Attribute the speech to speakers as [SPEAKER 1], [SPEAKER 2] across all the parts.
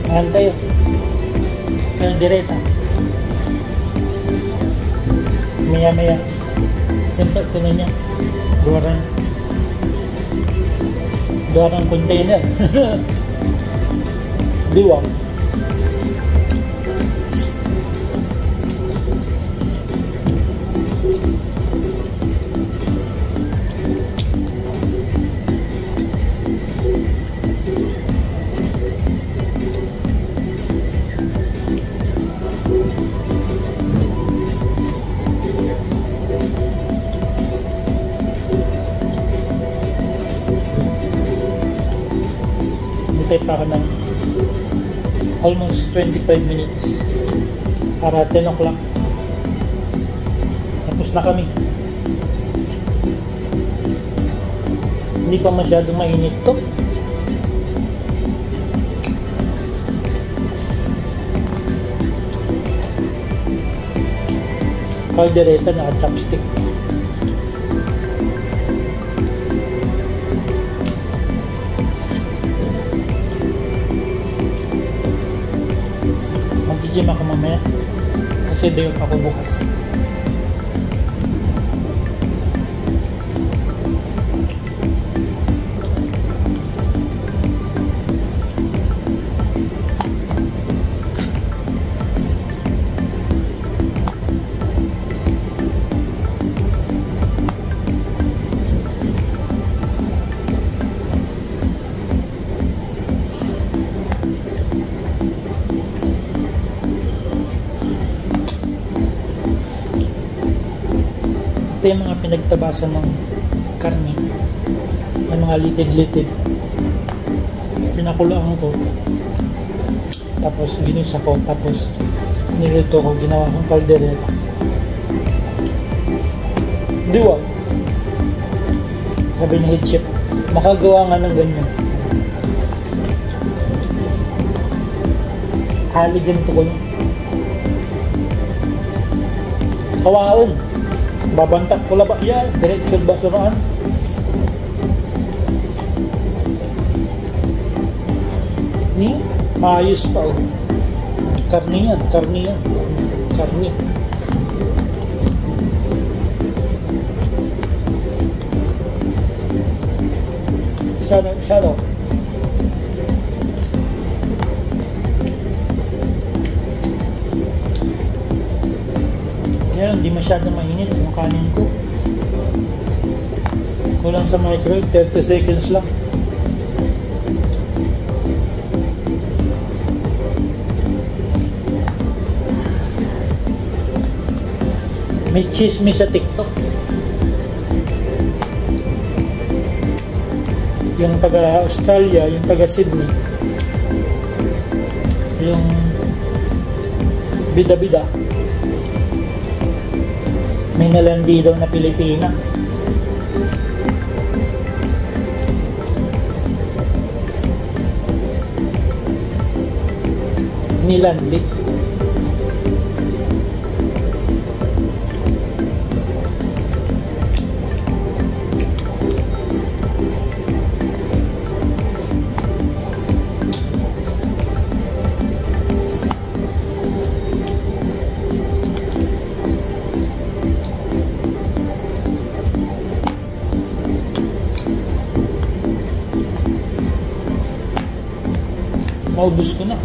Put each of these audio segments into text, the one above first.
[SPEAKER 1] Ayan tayo. Kaldereta. Maya-maya. Simple ko na niya. Duwarang container. Diwang. Hintay pa ako ng almost 25 minutes para 10 o'clock. Tapos na kami. Hindi pa masyadong mainit to. Kaldereta na chopstick. Mag-gym ako mamaya kasi day off ako bukas. Ito yung mga pinagtabasan ng karne, ng mga litid-litid. Pinakulaan ko, tapos ginisa ko, tapos nilito ko, ginawa kong kaldereta. Diwang. Sabi ni head chef, makagawa nga ng ganyan. Haligyan ko yun. Kawaon. Babantak ko laba yan, diretsyon basuraan. Ni, maayos pa oh. Karni yan, karni yan. Karni. Shadow. Yan, hindi masyadong mainit yung kanin ko. Kulang sa microwave, 30 seconds lang. May chismis sa TikTok. Yung taga Australia, yung taga Sydney, yung bida-bida, may nalandi daw na Pilipina. Nilandi. Maubos ko na.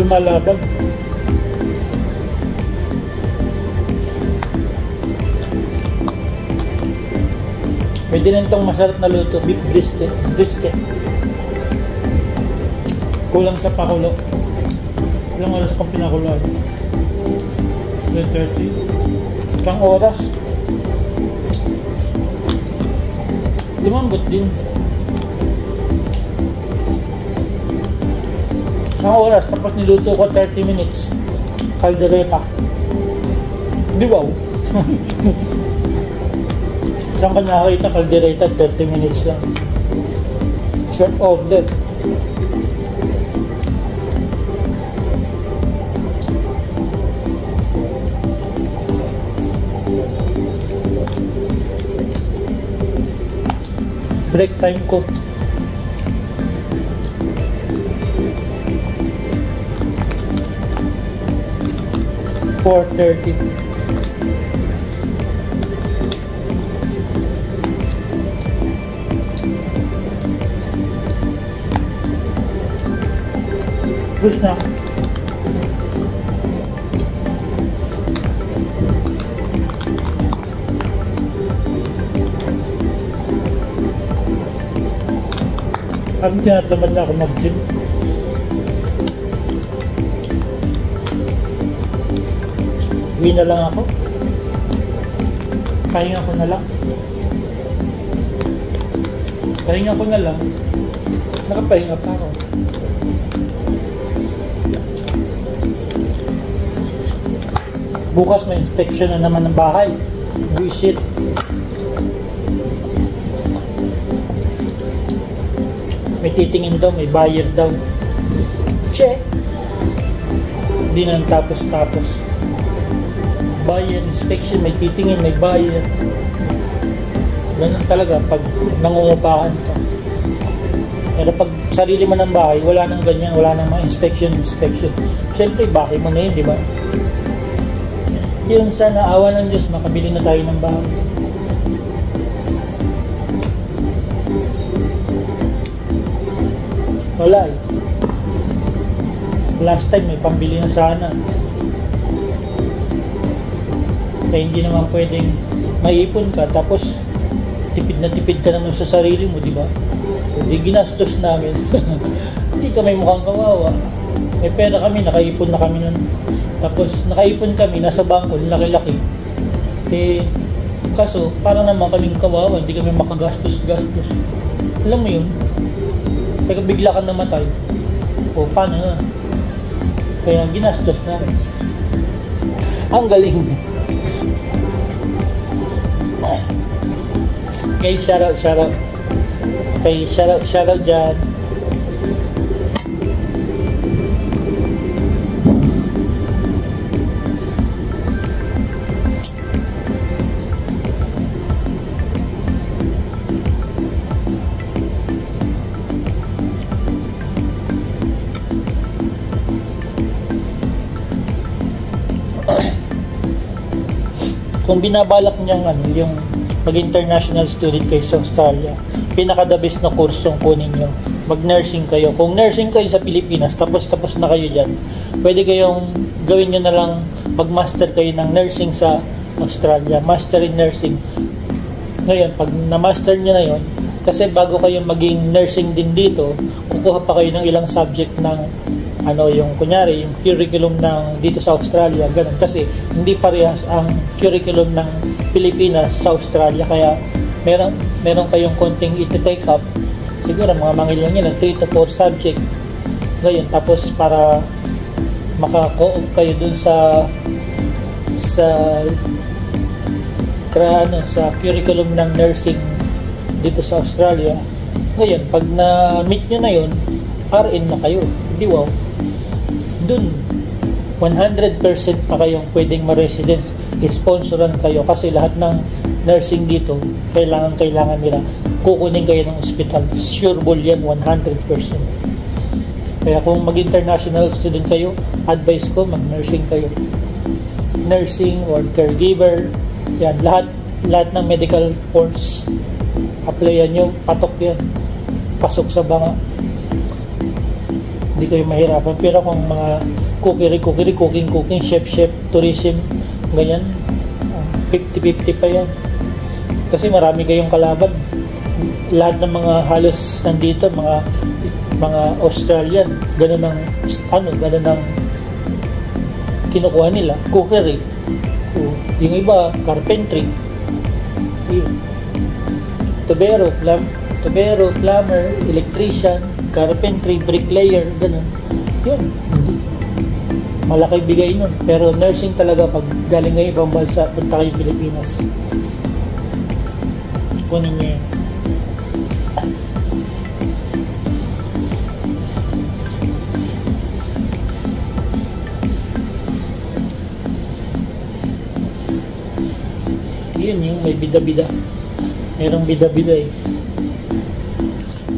[SPEAKER 1] Lumalabag. Pwede rin itong masarap na luto, beef brisket. Kulang sa pakulo. Ilang oras kong pinakuloan? 3:30. Isang oras. Lumambot din. Isang oras, tapos niluto ko 30 minutes. Kaldereta. Di wow? Saan ka nakakita kaldereta 30 minutes lang? Short order. Break time ko. $4:30. Push na. Parang tinatamad na ako mag-gym. Uwi na lang ako. Pahinga ko na lang. Pahinga ko na lang. Nakapahinga pa ako. Bukas may inspection na naman ng bahay. Bullshit. May titingin daw, may buyer daw. Check. Hindi na tapos-tapos. Buyer inspection, may titingin, may buyer. Ganun talaga pag nangungupahan ka. Pero pag sarili mo ng bahay, wala nang ganyan, wala nang mga inspection. Siyempre, bahay mo na yun, di ba? Yung sana awa ng Diyos, makabili na tayo ng bahay. Wala eh. Last time may pambili na sana. Kaya hindi naman pwedeng maipon ka tapos tipid na tipid ka naman sa sarili mo, di ba? Hindi ginastos namin. Hindi kami mukhang kawawa. May pera kami, nakaipon na kami nun. Tapos nakaipon kami, nasa bangko, laki-laki. Eh, kaso parang naman kaming kawawa, hindi kami makagastos-gastos. Alam mo yun? Pag bigla ka namatay, o paano na? Kaya ginastos na. Ang galing. Okay, shout out. Okay, shout out dyan. Kung binabalak niyang yung mag-international student kayo sa Australia, pinaka-the best na kursong kunin nyo. Mag-nursing kayo. Kung nursing kayo sa Pilipinas, tapos na kayo dyan, pwede kayong gawin nyo na lang, mag-master kayo ng nursing sa Australia. Master in nursing. Ngayon, pag na-master nyo na yon, kasi bago kayo maging nursing din dito, kukuha pa kayo ng ilang subject ng yung kunyari, yung curriculum ng dito sa Australia, ganun. Kasi hindi parehas ang curriculum ng Pilipinas sa Australia, kaya meron kayong konting iti-take up. Siguro mga mangilang nyo ng 3 to 4 subject. Ngayon, tapos para maka-co-op kayo dun sa curriculum ng nursing dito sa Australia. Ngayon, pag na-meet nyo na yun, RN na kayo. Di wow. Dun 100% pa kayong pwedeng ma-residence, sponsoran kayo kasi lahat ng nursing dito kailangan nila kukunin kayo ng ospital. Sure ball yan, 100%. Kaya kung mag-international student kayo, advice ko mag-nursing kayo. Nursing or caregiver, yan, lahat ng medical course, applyan nyo, patok yan, pasok sa banga. Hindi kayo mahirapan. Pero kung mga cooking, chef, tourism, ganyan, 50-50 pa yan. Kasi marami kayong kalaban. Lahat ng mga halos nandito, mga Australian, ganun ang kinukuha nila. Cookery. Yung iba, carpentry. Tubero, plumber, electrician, carpentry, bricklayer, ganun. Yun. Malaki bigay nun. Pero nursing talaga pag galing kayo ibang bansa, punta kayo Pilipinas. Kunin nyo yun. Yun yung may bida-bida. Merong bida-bida eh.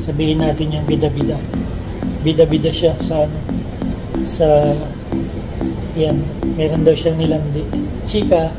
[SPEAKER 1] sabihin natin yung bida-bida. Bida-bida siya sa ano, sa yan, meron daw siyang nilandi. Chika,